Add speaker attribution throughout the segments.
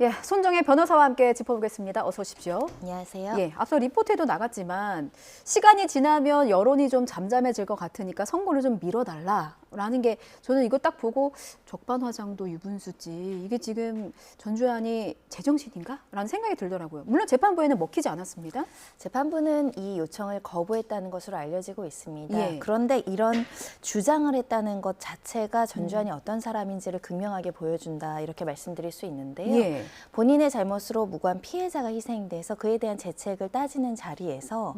Speaker 1: 예, 손정혜 변호사와 함께 짚어보겠습니다. 어서 오십시오.
Speaker 2: 안녕하세요.
Speaker 1: 예, 앞서 리포트에도 나갔지만 시간이 지나면 여론이 좀 잠잠해질 것 같으니까 선거를 좀 미뤄달라라는 게 저는 이거 딱 보고 적반하장도 유분수지 이게 지금 전주환이 제정신인가? 라는 생각이 들더라고요. 물론 재판부에는 먹히지 않았습니다.
Speaker 2: 재판부는 이 요청을 거부했다는 것으로 알려지고 있습니다.
Speaker 1: 예.
Speaker 2: 그런데 이런 주장을 했다는 것 자체가 전주환이 어떤 사람인지를 극명하게 보여준다 이렇게 말씀드릴 수 있는데요.
Speaker 1: 예.
Speaker 2: 본인의 잘못으로 무고한 피해자가 희생돼서 그에 대한 죄책을 따지는 자리에서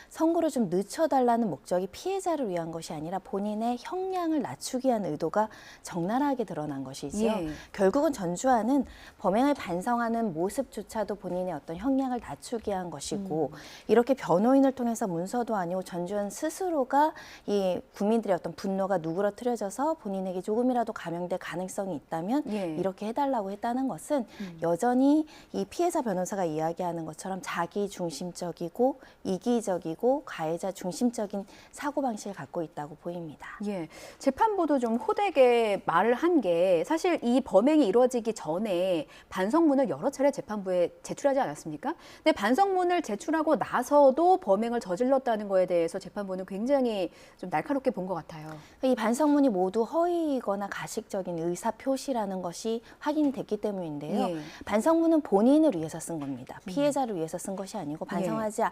Speaker 2: 선고를 좀 늦춰달라는 목적이 피해자를 위한 것이 아니라 본인의 형량을 낮추기 위한 의도가 적나라하게 드러난 것이지요.
Speaker 1: 예.
Speaker 2: 결국은 전주환은 범행을 반성하는 모습조차도 본인의 어떤 형량을 낮추기 위한 것이고 이렇게 변호인을 통해서 문서도 아니고 전주환 스스로가 이 국민들의 어떤 분노가 누그러뜨려져서 본인에게 조금이라도 감형될 가능성이 있다면
Speaker 1: 예.
Speaker 2: 이렇게 해달라고 했다는 것은 여전히 이 피해자 변호사가 이야기하는 것처럼 자기 중심적이고 이기적이고 가해자 중심적인 사고방식을 갖고 있다고 보입니다.
Speaker 1: 예, 재판부도 좀 호되게 말을 한 게 사실 이 범행이 이루어지기 전에 반성문을 여러 차례 재판부에 제출하지 않았습니까? 근데 반성문을 제출하고 나서도 범행을 저질렀다는 거에 대해서 재판부는 굉장히 좀 날카롭게 본 것 같아요.
Speaker 2: 이 반성문이 모두 허위이거나 가식적인 의사표시라는 것이 확인이 됐기 때문인데요.
Speaker 1: 예.
Speaker 2: 반성문은 본인을 위해서 쓴 겁니다. 피해자를 위해서 쓴 것이 아니고 반성하지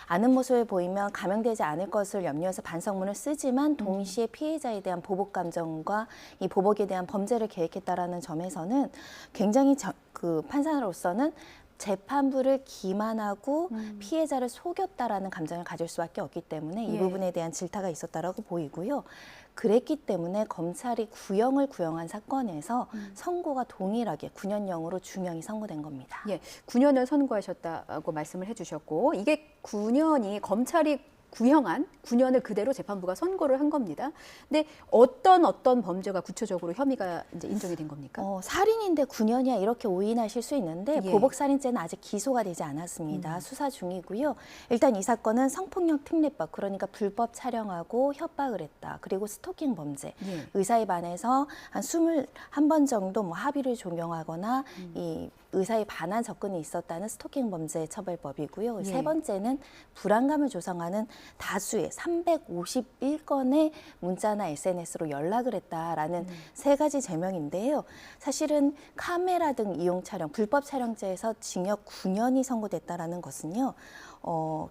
Speaker 2: 않은 모습을 보이면 감형되지 않을 것을 염려해서 반성문을 쓰지만 동시에 피해자에 대한 보복 감정과 이 보복에 대한 범죄를 계획했다라는 점에서는 굉장히 그 판사로서는 재판부를 기만하고 피해자를 속였다라는 감정을 가질 수밖에 없기 때문에 이
Speaker 1: 예.
Speaker 2: 부분에 대한 질타가 있었다라고 보이고요. 그랬기 때문에 검찰이 구형을 구형한 사건에서 선고가 동일하게 9년형으로 중형이 선고된 겁니다.
Speaker 1: 예, 9년을 선고하셨다고 말씀을 해주셨고 이게 9년이 검찰이 구형한 9년을 그대로 재판부가 선고를 한 겁니다. 근데 어떤 범죄가 구체적으로 혐의가 이제 인정이 된 겁니까?
Speaker 2: 살인인데 9년이야 이렇게 오인하실 수 있는데
Speaker 1: 예.
Speaker 2: 보복살인죄는 아직 기소가 되지 않았습니다. 수사 중이고요. 일단 이 사건은 성폭력 특례법 그러니까 불법 촬영하고 협박을 했다. 그리고 스토킹 범죄.
Speaker 1: 예.
Speaker 2: 의사에 반해서 한 21번 정도 뭐 합의를 종용하거나 이 의사에 반한 접근이 있었다는 스토킹 범죄 처벌법이고요.
Speaker 1: 예.
Speaker 2: 세 번째는 불안감을 조성하는 다수의 351건의 문자나 SNS로 연락을 했다라는 세 가지 제명인데요. 사실은 카메라 등 이용 촬영, 불법 촬영죄에서 징역 9년이 선고됐다라는 것은요.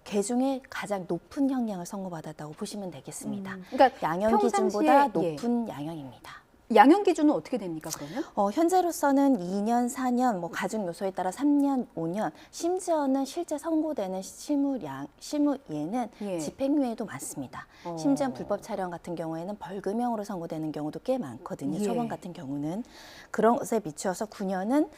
Speaker 2: 개 중에 가장 높은 형량을 선고받았다고 보시면 되겠습니다.
Speaker 1: 그러니까
Speaker 2: 양형 기준보다 높은 양형입니다.
Speaker 1: 양형 기준은 어떻게 됩니까, 그러면?
Speaker 2: 현재로서는 2년, 4년, 뭐 가중 요소에 따라 3년, 5년, 심지어는 실제 선고되는 실무예는
Speaker 1: 예.
Speaker 2: 집행유예도 많습니다. 심지어 불법 촬영 같은 경우에는 벌금형으로 선고되는 경우도 꽤 많거든요.
Speaker 1: 예.
Speaker 2: 초범 같은 경우는. 그런 것에 비추어서 9년은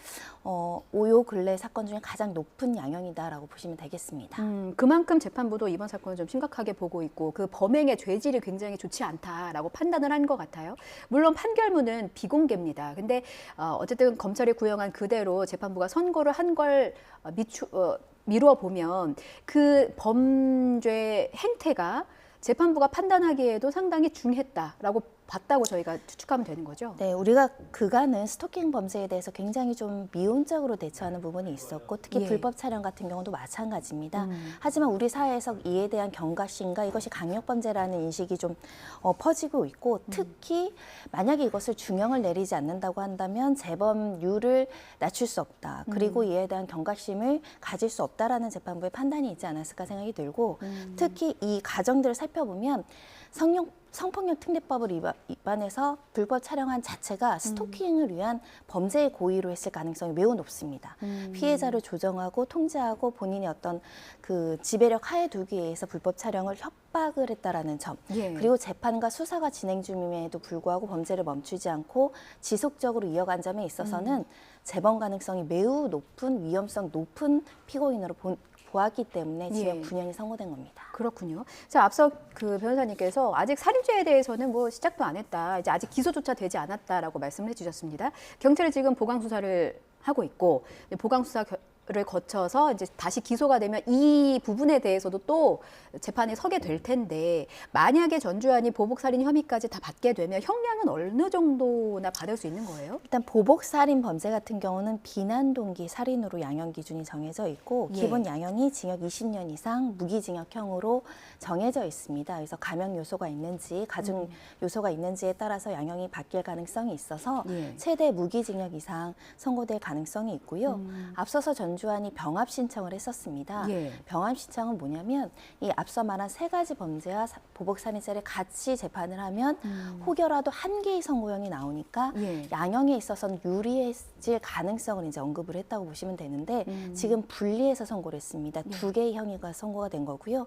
Speaker 2: 요 근래 사건 중에 가장 높은 양형이다라고 보시면 되겠습니다.
Speaker 1: 그만큼 재판부도 이번 사건을 좀 심각하게 보고 있고 그 범행의 죄질이 굉장히 좋지 않다라고 판단을 한 것 같아요. 물론 판결문은 비공개입니다. 근데 어쨌든 검찰이 구형한 그대로 재판부가 선고를 한 걸 미루어 보면 그 범죄 행태가 재판부가 판단하기에도 상당히 중했다라고 봤다고 저희가 추측하면 되는 거죠.
Speaker 2: 네, 우리가 그간은 스토킹 범죄에 대해서 굉장히 좀 미온적으로 대처하는 부분이 있었고 특히
Speaker 1: 예.
Speaker 2: 불법 촬영 같은 경우도 마찬가지입니다. 하지만 우리 사회에서 이에 대한 경각심과 이것이 강력범죄라는 인식이 좀 퍼지고 있고 특히 만약에 이것을 중형을 내리지 않는다고 한다면 재범률을 낮출 수 없다. 그리고 이에 대한 경각심을 가질 수 없다라는 재판부의 판단이 있지 않았을까 생각이 들고 특히 이 가정들을 살펴보면 성폭력 특례법을 위반해서 불법 촬영한 자체가 스토킹을 위한 범죄의 고의로 했을 가능성이 매우 높습니다. 피해자를 조정하고 통제하고 본인의 어떤 그 지배력 하에 두기 위해서 불법 촬영을 협박을 했다라는 점.
Speaker 1: 예.
Speaker 2: 그리고 재판과 수사가 진행 중임에도 불구하고 범죄를 멈추지 않고 지속적으로 이어간 점에 있어서는 재범 가능성이 매우 높은 위험성 높은 피고인으로 보았기 때문에 징역 9년이 선고된 겁니다.
Speaker 1: 그렇군요. 자, 앞서 그 변호사님께서 아직 살인죄에 대해서는 뭐 시작도 안 했다. 이제 아직 기소조차 되지 않았다라고 말씀을 해주셨습니다. 경찰이 지금 보강 수사를 하고 있고 보강 수사 를 거쳐서 이제 다시 기소가 되면 이 부분에 대해서도 또 재판에 서게 될 텐데 만약에 전주환이 보복살인 혐의까지 다 받게 되면 형량은 어느 정도나 받을 수 있는 거예요?
Speaker 2: 일단 보복살인 범죄 같은 경우는 비난 동기 살인으로 양형 기준이 정해져 있고
Speaker 1: 예.
Speaker 2: 기본 양형이 징역 20년 이상 무기징역형으로 정해져 있습니다. 그래서 감형 요소가 있는지 가중 요소가 있는지에 따라서 양형이 바뀔 가능성이 있어서
Speaker 1: 예.
Speaker 2: 최대 무기징역 이상 선고될 가능성이 있고요. 앞서서 전주환이 병합 신청을 했었습니다.
Speaker 1: 예.
Speaker 2: 병합 신청은 뭐냐면 이 앞서 말한 세 가지 범죄와 보복살인죄를 같이 재판을 하면 혹여라도 한 개의 선고형이 나오니까
Speaker 1: 예.
Speaker 2: 양형에 있어서는 유리해질 가능성을 이제 언급을 했다고 보시면 되는데 지금 분리해서 선고를 했습니다. 두 개의 형의가 선고가 된 거고요.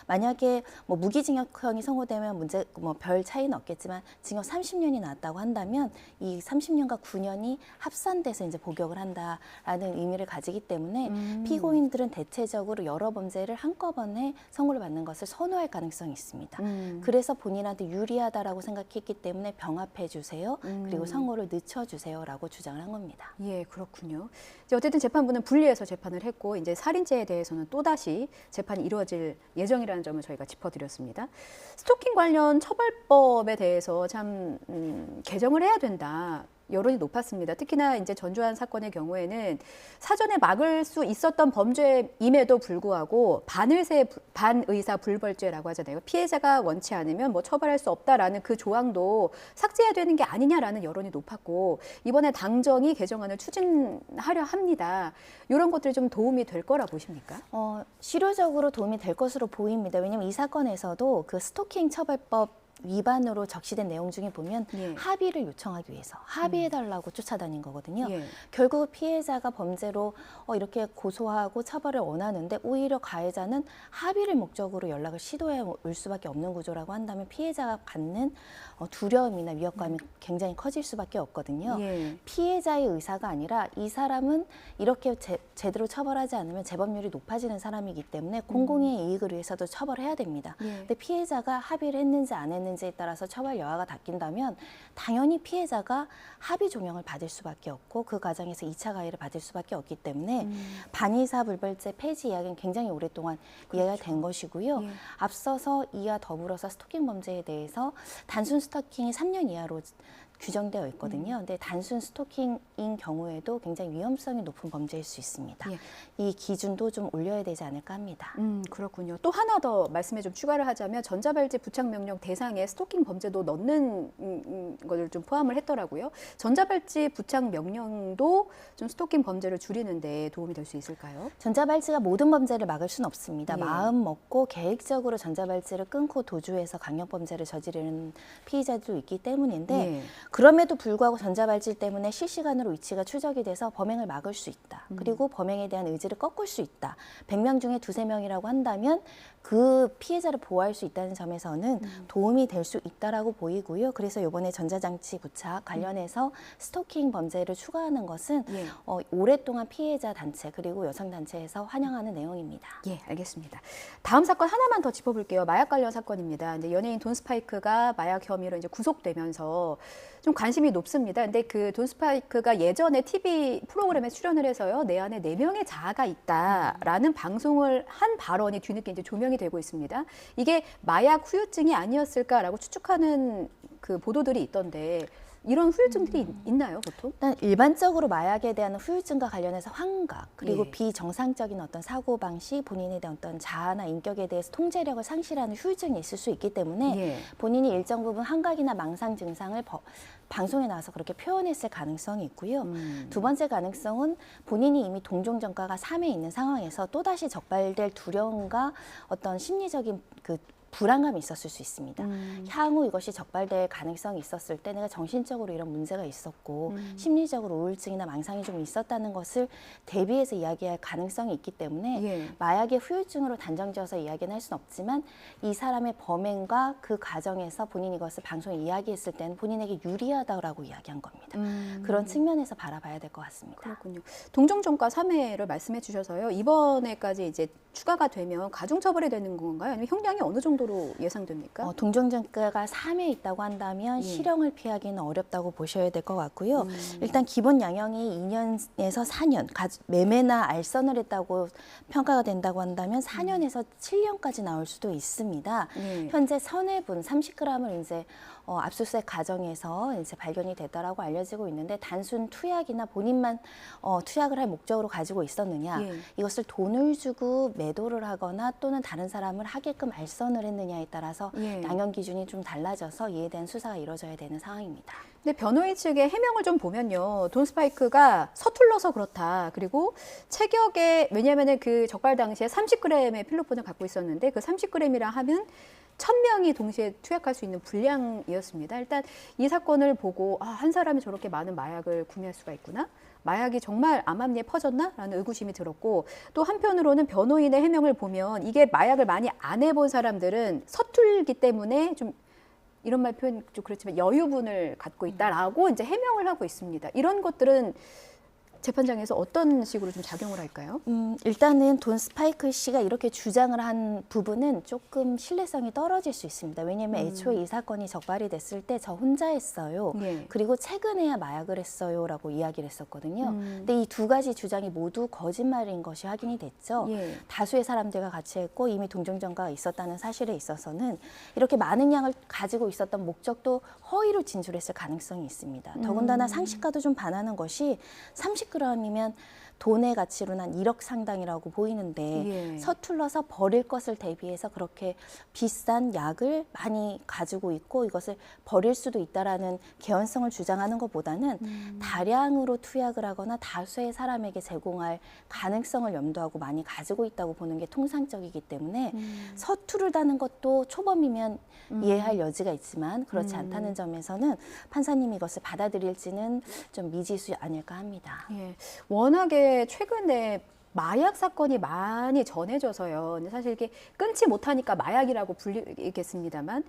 Speaker 2: 만약에 뭐 무기징역형이 선고되면 문제 뭐 별 차이는 없겠지만 징역 30년이 나왔다고 한다면 이 30년과 9년이 합산돼서 이제 복역을 한다라는 의미를 가지기 때문에 피고인들은 대체적으로 여러 범죄를 한꺼번에 선고를 받는 것을 선호할 가능성이 있습니다. 그래서 본인한테 유리하다라고 생각했기 때문에 병합해 주세요. 그리고 선고를 늦춰주세요라고 주장을 한 겁니다.
Speaker 1: 예, 그렇군요. 이제 어쨌든 재판부는 분리해서 재판을 했고 이제 살인죄에 대해서는 또 다시 재판이 이루어질 예정이라는 점을 저희가 짚어드렸습니다. 스토킹 관련 처벌법에 대해서 참 개정을 해야 된다. 여론이 높았습니다. 특히나 이제 전주환 사건의 경우에는 사전에 막을 수 있었던 범죄임에도 불구하고 반의사 불벌죄라고 하잖아요. 피해자가 원치 않으면 뭐 처벌할 수 없다라는 그 조항도 삭제해야 되는 게 아니냐라는 여론이 높았고 이번에 당정이 개정안을 추진하려 합니다. 이런 것들이 좀 도움이 될 거라 보십니까?
Speaker 2: 실효적으로 도움이 될 것으로 보입니다. 왜냐하면 이 사건에서도 그 스토킹 처벌법 위반으로 적시된 내용 중에 보면
Speaker 1: 예.
Speaker 2: 합의를 요청하기 위해서 합의해달라고 쫓아다닌 거거든요.
Speaker 1: 예.
Speaker 2: 결국 피해자가 범죄로 이렇게 고소하고 처벌을 원하는데 오히려 가해자는 합의를 목적으로 연락을 시도해 올 수밖에 없는 구조라고 한다면 피해자가 갖는 두려움이나 위협감이 굉장히 커질 수밖에 없거든요.
Speaker 1: 예.
Speaker 2: 피해자의 의사가 아니라 이 사람은 이렇게 제대로 처벌하지 않으면 재범률이 높아지는 사람이기 때문에 공공의 이익을 위해서도 처벌해야 됩니다.
Speaker 1: 예.
Speaker 2: 근데 피해자가 합의를 했는지 안 했는지에 따라서 처벌 여하가 바뀐다면 당연히 피해자가 합의 종용을 받을 수밖에 없고 그 과정에서 2차 가해를 받을 수밖에 없기 때문에 반의사 불벌죄 폐지 이야기는 굉장히 오랫동안 이해가 된 것이고요.
Speaker 1: 예.
Speaker 2: 앞서서 이와 더불어서 스토킹 범죄에 대해서 단순 스토킹이 3년 이하로 규정되어 있거든요. 근데 단순 스토킹인 경우에도 굉장히 위험성이 높은 범죄일 수 있습니다.
Speaker 1: 예.
Speaker 2: 이 기준도 좀 올려야 되지 않을까 합니다.
Speaker 1: 그렇군요. 또 하나 더 말씀에 좀 추가를 하자면 전자발찌 부착 명령 대상에 스토킹 범죄도 넣는 것을 좀 포함을 했더라고요. 전자발찌 부착 명령도 좀 스토킹 범죄를 줄이는 데 도움이 될 수 있을까요?
Speaker 2: 전자발찌가 모든 범죄를 막을 수는 없습니다.
Speaker 1: 예.
Speaker 2: 마음 먹고 계획적으로 전자발찌를 끊고 도주해서 강력범죄를 저지르는 피의자들도 있기 때문인데
Speaker 1: 예.
Speaker 2: 그럼에도 불구하고 전자발찌 때문에 실시간으로 위치가 추적이 돼서 범행을 막을 수 있다. 그리고 범행에 대한 의지를 꺾을 수 있다. 100명 중에 2~3명이라고 한다면 그 피해자를 보호할 수 있다는 점에서는 도움이 될 수 있다라고 보이고요. 그래서 이번에 전자장치 부착 관련해서 스토킹 범죄를 추가하는 것은
Speaker 1: 예.
Speaker 2: 오랫동안 피해자 단체 그리고 여성 단체에서 환영하는 내용입니다.
Speaker 1: 예, 알겠습니다. 다음 사건 하나만 더 짚어볼게요. 마약 관련 사건입니다. 근데 연예인 돈 스파이크가 마약 혐의로 이제 구속되면서 좀 관심이 높습니다. 근데 그 돈 스파이크가 예전에 TV 프로그램에 출연을 해서요, 내 안에 4명의 자아가 있다라는 방송을 한 발언이 뒤늦게 이제 조명이 되고 있습니다. 이게 마약 후유증이 아니었을까라고 추측하는 그 보도들이 있던데. 이런 후유증들이 있나요, 보통?
Speaker 2: 일단 일반적으로 마약에 대한 후유증과 관련해서 환각 그리고
Speaker 1: 예.
Speaker 2: 비정상적인 어떤 사고 방식, 본인에 대한 어떤 자아나 인격에 대해서 통제력을 상실하는 후유증이 있을 수 있기 때문에
Speaker 1: 예.
Speaker 2: 본인이 일정 부분 환각이나 망상 증상을 방송에 나와서 그렇게 표현했을 가능성이 있고요. 두 번째 가능성은 본인이 이미 동종 전과가 3회 있는 상황에서 또다시 적발될 두려움과 어떤 심리적인 그 불안감이 있었을 수 있습니다. 향후 이것이 적발될 가능성이 있었을 때 내가 정신적으로 이런 문제가 있었고 심리적으로 우울증이나 망상이 좀 있었다는 것을 대비해서 이야기할 가능성이 있기 때문에
Speaker 1: 예.
Speaker 2: 마약의 후유증으로 단정지어서 이야기는 할 수는 없지만 이 사람의 범행과 그 과정에서 본인이 이것을 방송에 이야기했을 때는 본인에게 유리하다고 이야기한 겁니다. 그런 측면에서 바라봐야 될 것 같습니다.
Speaker 1: 그렇군요. 동종전과 3회를 말씀해 주셔서요. 이번에까지 이제 추가가 되면 가중처벌이 되는 건가요? 아니면 형량이 어느 정도 정도로 예상됩니까?
Speaker 2: 동종전가가 3회 있다고 한다면
Speaker 1: 예.
Speaker 2: 실형을 피하기는 어렵다고 보셔야 될 것 같고요. 일단 기본 양형이 2년에서 4년, 매매나 알선을 했다고 평가가 된다고 한다면 4년에서 7년까지 나올 수도 있습니다.
Speaker 1: 예.
Speaker 2: 현재 선해분 30g을 이제 압수수색 과정에서 이제 발견이 됐다라고 알려지고 있는데 단순 투약이나 본인만 투약을 할 목적으로 가지고 있었느냐,
Speaker 1: 예.
Speaker 2: 이것을 돈을 주고 매도를 하거나 또는 다른 사람을 하게끔 알선을 했느냐에 따라서
Speaker 1: 예.
Speaker 2: 양형 기준이 좀 달라져서 이에 대한 수사가 이루어져야 되는 상황입니다.
Speaker 1: 근데 변호인 측의 해명을 좀 보면요. 돈 스파이크가 서툴러서 그렇다. 그리고 체격에, 왜냐하면 그 적발 당시에 30g의 필로폰을 갖고 있었는데 그 30g이라 하면 1000명이 동시에 투약할 수 있는 분량이었습니다. 일단 이 사건을 보고 한 사람이 저렇게 많은 마약을 구매할 수가 있구나. 마약이 정말 암암리에 퍼졌나라는 의구심이 들었고, 또 한편으로는 변호인의 해명을 보면 이게 마약을 많이 안 해본 사람들은 서툴기 때문에 좀 이런 말 표현 좀 그렇지만 여유분을 갖고 있다라고 이제 해명을 하고 있습니다. 이런 것들은 재판장에서 어떤 식으로 좀 작용을 할까요?
Speaker 2: 일단은 돈 스파이크 씨가 이렇게 주장을 한 부분은 조금 신뢰성이 떨어질 수 있습니다. 왜냐하면 애초에 이 사건이 적발이 됐을 때 저 혼자 했어요.
Speaker 1: 예.
Speaker 2: 그리고 최근에야 마약을 했어요라고 이야기를 했었거든요. 근데 이 두 가지 주장이 모두 거짓말인 것이 확인이 됐죠.
Speaker 1: 예.
Speaker 2: 다수의 사람들과 같이 했고 이미 동종전가가 있었다는 사실에 있어서는 이렇게 많은 양을 가지고 있었던 목적도 허위로 진술했을 가능성이 있습니다. 더군다나 상식과도 좀 반하는 것이 30g이면 돈의 가치로는 한 1억 상당이라고 보이는데
Speaker 1: 예.
Speaker 2: 서툴러서 버릴 것을 대비해서 그렇게 비싼 약을 많이 가지고 있고 이것을 버릴 수도 있다라는 개연성을 주장하는 것보다는 다량으로 투약을 하거나 다수의 사람에게 제공할 가능성을 염두하고 많이 가지고 있다고 보는 게 통상적이기 때문에 서투르다는 것도 초범이면 이해할 여지가 있지만 그렇지 않다는 점에서는 판사님이 이것을 받아들일지는 좀 미지수 아닐까 합니다.
Speaker 1: 예. 워낙에 최근에 마약 사건이 많이 전해져서요. 근데 사실 이게 끊지 못하니까 마약이라고 불리겠습니다만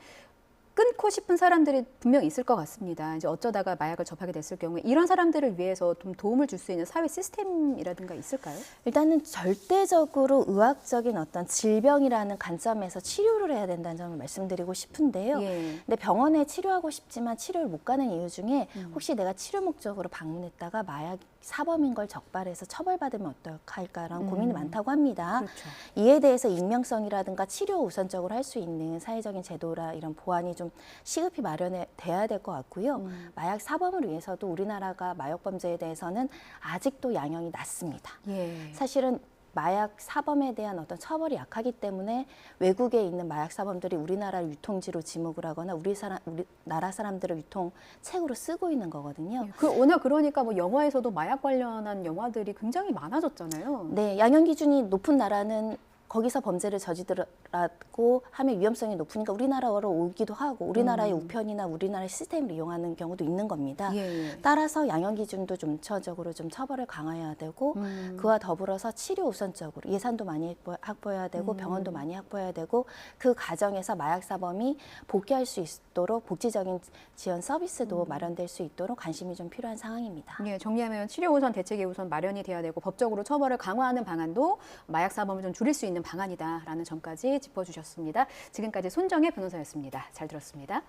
Speaker 1: 끊고 싶은 사람들이 분명히 있을 것 같습니다. 이제 어쩌다가 마약을 접하게 됐을 경우에 이런 사람들을 위해서 좀 도움을 줄 수 있는 사회 시스템이라든가 있을까요?
Speaker 2: 일단은 절대적으로 의학적인 어떤 질병이라는 관점에서 치료를 해야 된다는 점을 말씀드리고 싶은데요.
Speaker 1: 예.
Speaker 2: 근데 병원에 치료하고 싶지만 치료를 못 가는 이유 중에 혹시 내가 치료 목적으로 방문했다가 마약 사범인 걸 적발해서 처벌받으면 어떡할까라는 고민이 많다고 합니다.
Speaker 1: 그렇죠.
Speaker 2: 이에 대해서 익명성이라든가 치료 우선적으로 할 수 있는 사회적인 제도라 이런 보완이 좀 시급히 마련돼야 될 것 같고요. 마약 사범을 위해서도 우리나라가 마약 범죄에 대해서는 아직도 양형이 낮습니다.
Speaker 1: 예.
Speaker 2: 사실은 마약 사범에 대한 어떤 처벌이 약하기 때문에 외국에 있는 마약 사범들이 우리나라를 유통지로 지목을 하거나 우리나라 사람들을 유통책으로 쓰고 있는 거거든요.
Speaker 1: 워낙 그러니까 뭐 영화에서도 마약 관련한 영화들이 굉장히 많아졌잖아요.
Speaker 2: 네, 양형 기준이 높은 나라는 거기서 범죄를 저지르라고 하면 위험성이 높으니까 우리나라로 오기도 하고 우리나라의 우편이나 우리나라의 시스템을 이용하는 경우도 있는 겁니다.
Speaker 1: 예.
Speaker 2: 따라서 양형 기준도 좀 우차적으로 좀 처벌을 강화해야 되고 그와 더불어서 치료 우선적으로 예산도 많이 확보해야 되고 병원도 많이 확보해야 되고 그 과정에서 마약 사범이 복귀할 수 있도록 복지적인 지원 서비스도 마련될 수 있도록 관심이 좀 필요한 상황입니다.
Speaker 1: 예, 정리하면 치료 우선, 대책이 우선 마련이 돼야 되고 법적으로 처벌을 강화하는 방안도 마약 사범을 좀 줄일 수 있는 방안이다라는 점까지 짚어주셨습니다. 지금까지 손정혜 변호사였습니다. 잘 들었습니다.